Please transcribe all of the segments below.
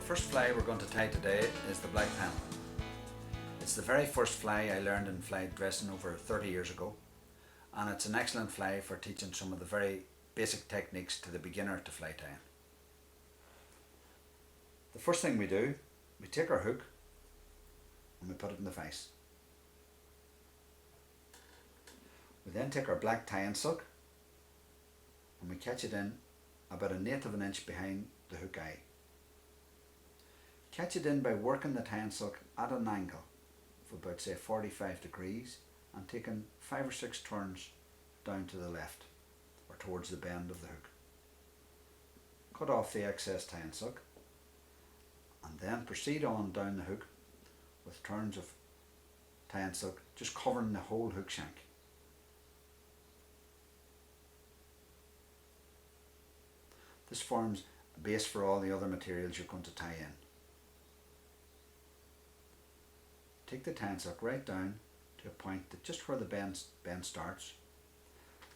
first fly we're going to tie today is the black Pennell. It's the very first fly I learned in fly dressing over 30 years ago, and it's an excellent fly for teaching some of the very basic techniques to the beginner to fly tying. The first thing we do, we take our hook and we put it in the vise. We then take our black tying silk and we catch it in about 1/8 of an inch behind the hook eye. Catch it in by working the tying silk at an angle of about say 45 degrees and taking 5 or 6 turns down to the left or towards the bend of the hook. Cut off the excess tying silk and then proceed on down the hook with turns of tying silk just covering the whole hook shank. This forms a base for all the other materials you're going to tie in. Take the tying silk right down to a point that just where the bend starts,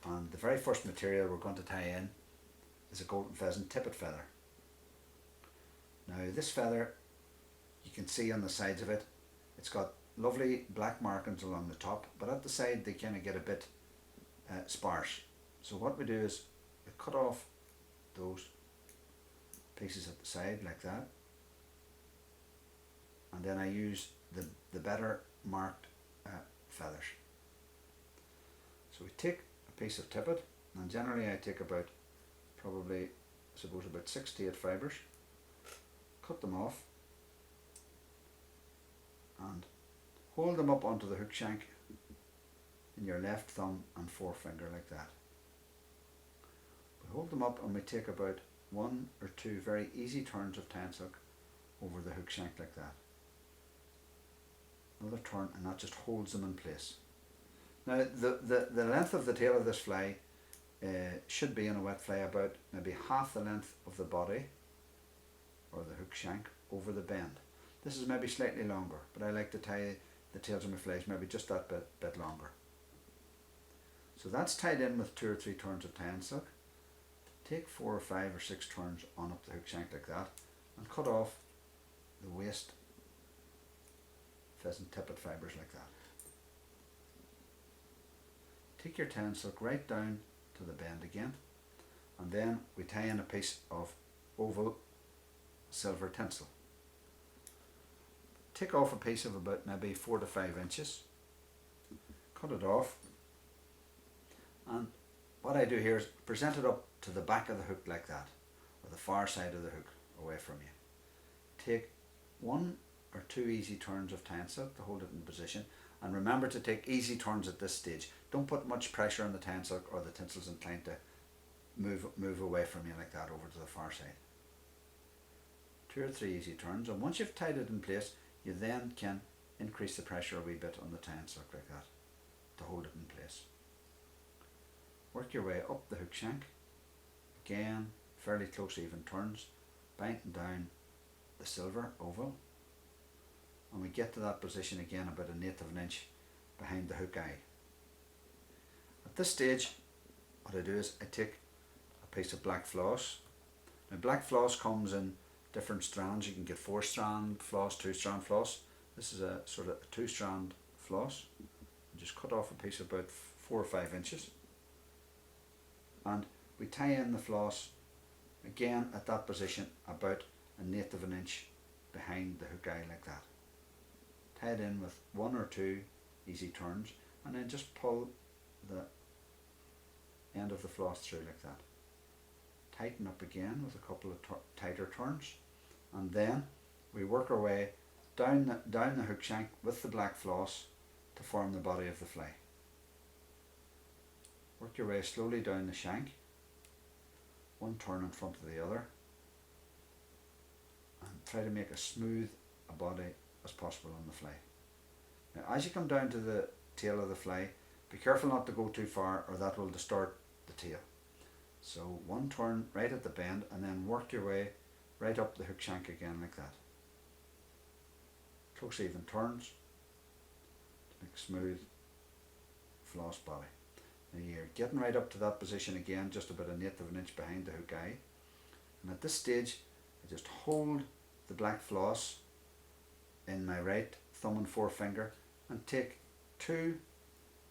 and the very first material we're going to tie in is a golden pheasant tippet feather. Now this feather, you can see on the sides of it, it's got lovely black markings along the top, but at the side they kind of get a bit sparse. So what we do is we cut off those pieces at the side like that, and then I use the better marked feathers. So we take a piece of tippet, and generally I take about probably about 6 to 8 fibres, cut them off and hold them up onto the hook shank in your left thumb and forefinger like that. We hold them up and we take about 1 or 2 very easy turns of tying silk over the hook shank like that. Another turn, and that just holds them in place. Now the length of the tail of this fly should be in a wet fly about maybe half the length of the body or the hook shank over the bend. This is maybe slightly longer, but I like to tie the tails of my flies maybe just that bit longer. So that's tied in with 2 or 3 turns of tying silk. Take 4 or 5 or 6 turns on up the hook shank like that and cut off the waste pheasant tippet fibres like that. Take your tying silk right down to the bend again, and then we tie in a piece of oval silver tinsel. Take off a piece of about maybe 4 to 5 inches, cut it off, and what I do here is present it up to the back of the hook like that, or the far side of the hook away from you. Take 1 or 2 easy turns of tying silk to hold it in position, and remember to take easy turns at this stage. Don't put much pressure on the tying silk or the tinsel's inclined to move away from you like that over to the far side. 2 or 3 easy turns, and once you've tied it in place, you then can increase the pressure a wee bit on the tying silk like that to hold it in place. Work your way up the hook shank, again fairly close even turns, binding down the silver oval, and we get to that position again about 1/8 of an inch behind the hook eye. At this stage what I do is I take a piece of black floss. Now black floss comes in different strands. You can get 4-strand floss, 2-strand floss. This is a sort of a 2-strand floss. You just cut off a piece about 4 or 5 inches, and we tie in the floss again at that position about 1/8 of an inch behind the hook eye like that. Tie it in with 1 or 2 easy turns, and then just pull the end of the floss through like that. Tighten up again with a couple of tighter turns, and then we work our way down the hook shank with the black floss to form the body of the fly. Work your way slowly down the shank, 1 turn in front of the other, and try to make as smooth a body as possible on the fly. Now as you come down to the tail of the fly, be careful not to go too far or that will distort the tail. So 1 turn right at the bend, and then work your way right up the hook shank again like that. Close even turns to make a smooth floss body. Now you're getting right up to that position again, just about 1/8 of an inch behind the hook eye, and at this stage I just hold the black floss in my right thumb and forefinger and take 2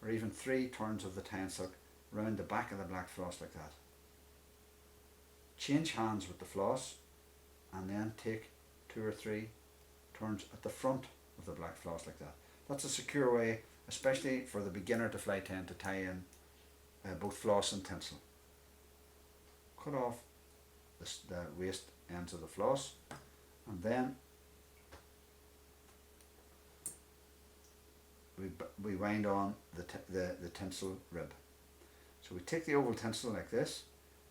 or even 3 turns of the tie and silk round the back of the black floss like that. Change hands with the floss and then take 2 or 3 turns at the front of the black floss like that. That's a secure way, especially for the beginner to fly ten, to tie in both floss and tinsel. Cut off the waist ends of the floss and then we wind on the tinsel rib. So we take the oval tinsel like this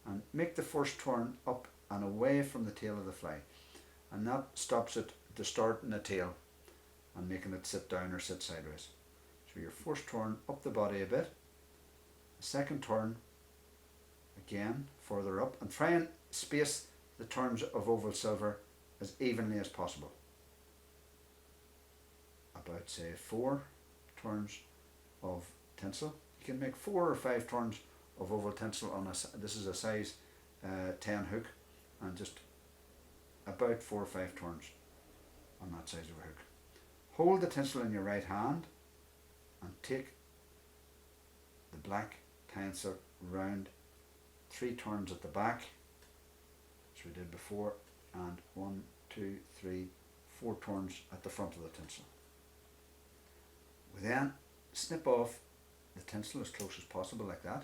and make the first turn up and away from the tail of the fly, and that stops it distorting the tail and making it sit down or sit sideways. So your first turn up the body a bit, the second turn again further up, and try and space the turns of oval silver as evenly as possible. About say 4 turns of tinsel. You can make 4 or 5 turns of oval tinsel on this is a size 10 hook, and just about 4 or 5 turns on that size of a hook. Hold the tinsel in your right hand and take the black tie and silk round 3 turns at the back, as we did before, and 1, 2, 3, 4 turns at the front of the tinsel. We then snip off the tinsel as close as possible like that,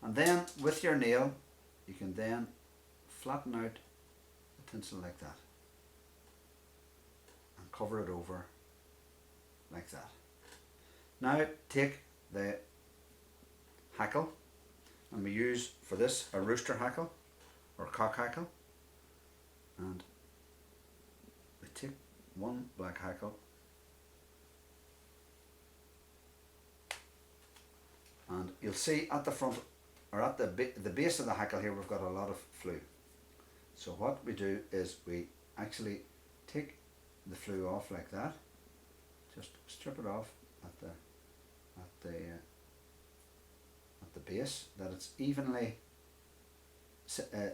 and then with your nail you can then flatten out the tinsel like that and cover it over like that. Now take the hackle, and we use for this a rooster hackle or cock hackle, and we take one black hackle and you'll see at the front or at the base of the hackle here we've got a lot of flue. So what we do is we actually take the flue off like that, just strip it off at the base, that it's evenly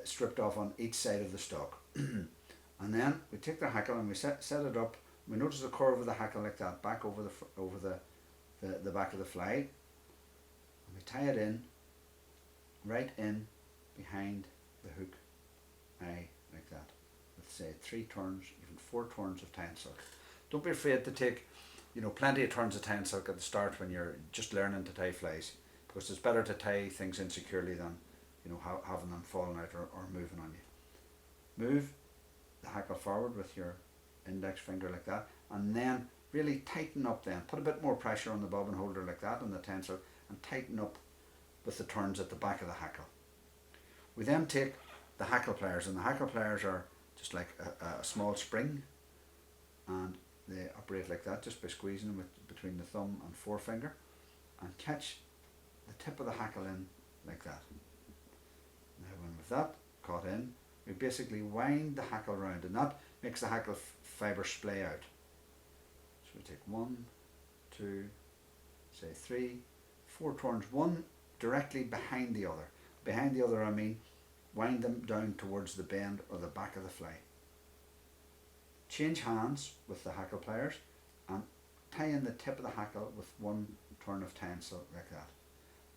stripped off on each side of the stalk. And then we take the hackle and we set it up. We notice the curve of the hackle like that back over the back of the fly, and we tie it in right in behind the hook eye like that, with say 3 turns, even 4 turns of tie and silk. Don't be afraid to take plenty of turns of tie and silk at the start when you're just learning to tie flies, because it's better to tie things in securely than having them falling out or moving on you. Move the hackle forward with your index finger like that, and then really tighten up, then put a bit more pressure on the bobbin holder like that on the tie and silk, and tighten up with the turns at the back of the hackle. We then take the hackle pliers, and the hackle pliers are just like a small spring, and they operate like that just by squeezing them between the thumb and forefinger, and catch the tip of the hackle in like that. Now when with that caught in, we basically wind the hackle round, and that makes the hackle fibre splay out. So we take 1, 2, say 3, 4 turns, one directly behind the other. Behind the other I mean wind them down towards the bend or the back of the fly. Change hands with the hackle pliers and tie in the tip of the hackle with 1 turn of tie and silk like that.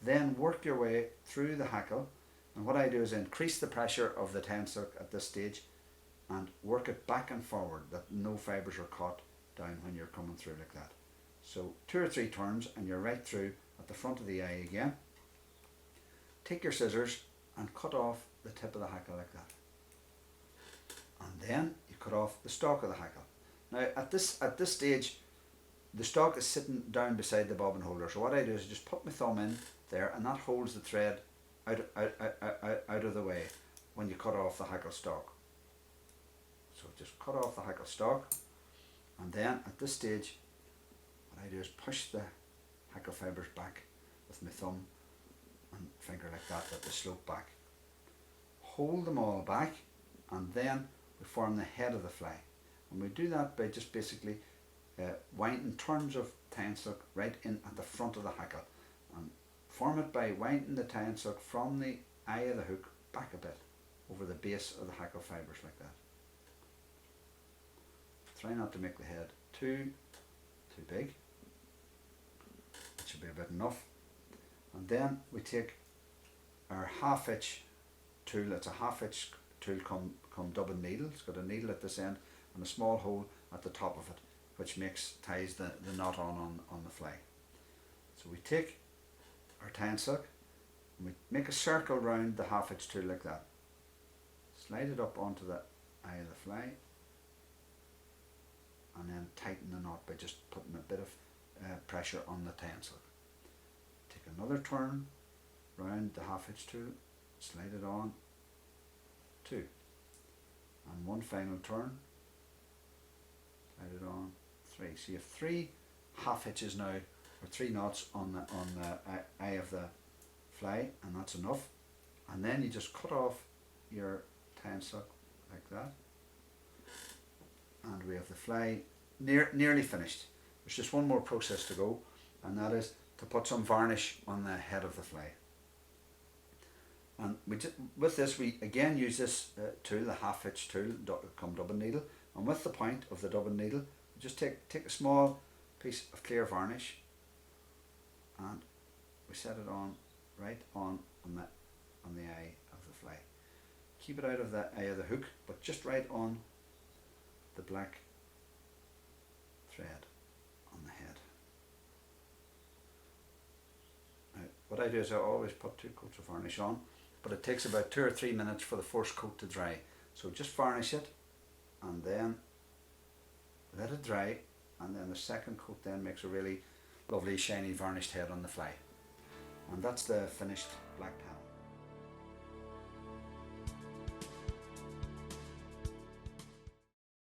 Then work your way through the hackle, and what I do is increase the pressure of the tie and silk at this stage and work it back and forward, that no fibres are caught down when you're coming through like that. So 2 or 3 turns and you're right through at the front of the eye again. Take your scissors and cut off the tip of the hackle like that, and then you cut off the stalk of the hackle. Now at this stage the stalk is sitting down beside the bobbin holder, so what I do is just put my thumb in there, and that holds the thread out of the way when you cut off the hackle stalk. So just cut off the hackle stalk, and then at this stage what I do is push the hackle fibres back with my thumb and finger like that they slope back. Hold them all back, and then we form the head of the fly, and we do that by just basically winding turns of tie and silk right in at the front of the hackle, and form it by winding the tie and silk from the eye of the hook back a bit over the base of the hackle fibres like that. Try not to make the head too big. It should be about enough. And then we take our half-inch tool. It's a half-inch tool come double needle. It's got a needle at this end and a small hole at the top of it, which ties the knot on the fly. So we take our tying silk and we make a circle round the half-inch tool like that. Slide it up onto the eye of the fly, and then tighten the knot by just putting a bit of pressure on the tying silk. Take another turn round the half-inch tool, slide it on, 2, and one final turn, slide it on, 3. So you have 3 half hitches now, or 3 knots on the eye of the fly, and that's enough. And then you just cut off your tying silk like that, and we have the fly nearly finished. There's just one more process to go, and that is to put some varnish on the head of the fly. And with this we again use this tool, the half-hitch tool, come double needle, and with the point of the double needle we just take a small piece of clear varnish and we set it on right on the eye of the fly. Keep it out of the eye of the hook, but just right on the black thread on the head. Now, what I do is I always put 2 coats of varnish on, but it takes about 2 or 3 minutes for the first coat to dry. So just varnish it and then let it dry, and then the second coat then makes a really lovely shiny varnished head on the fly. And that's the finished black tie.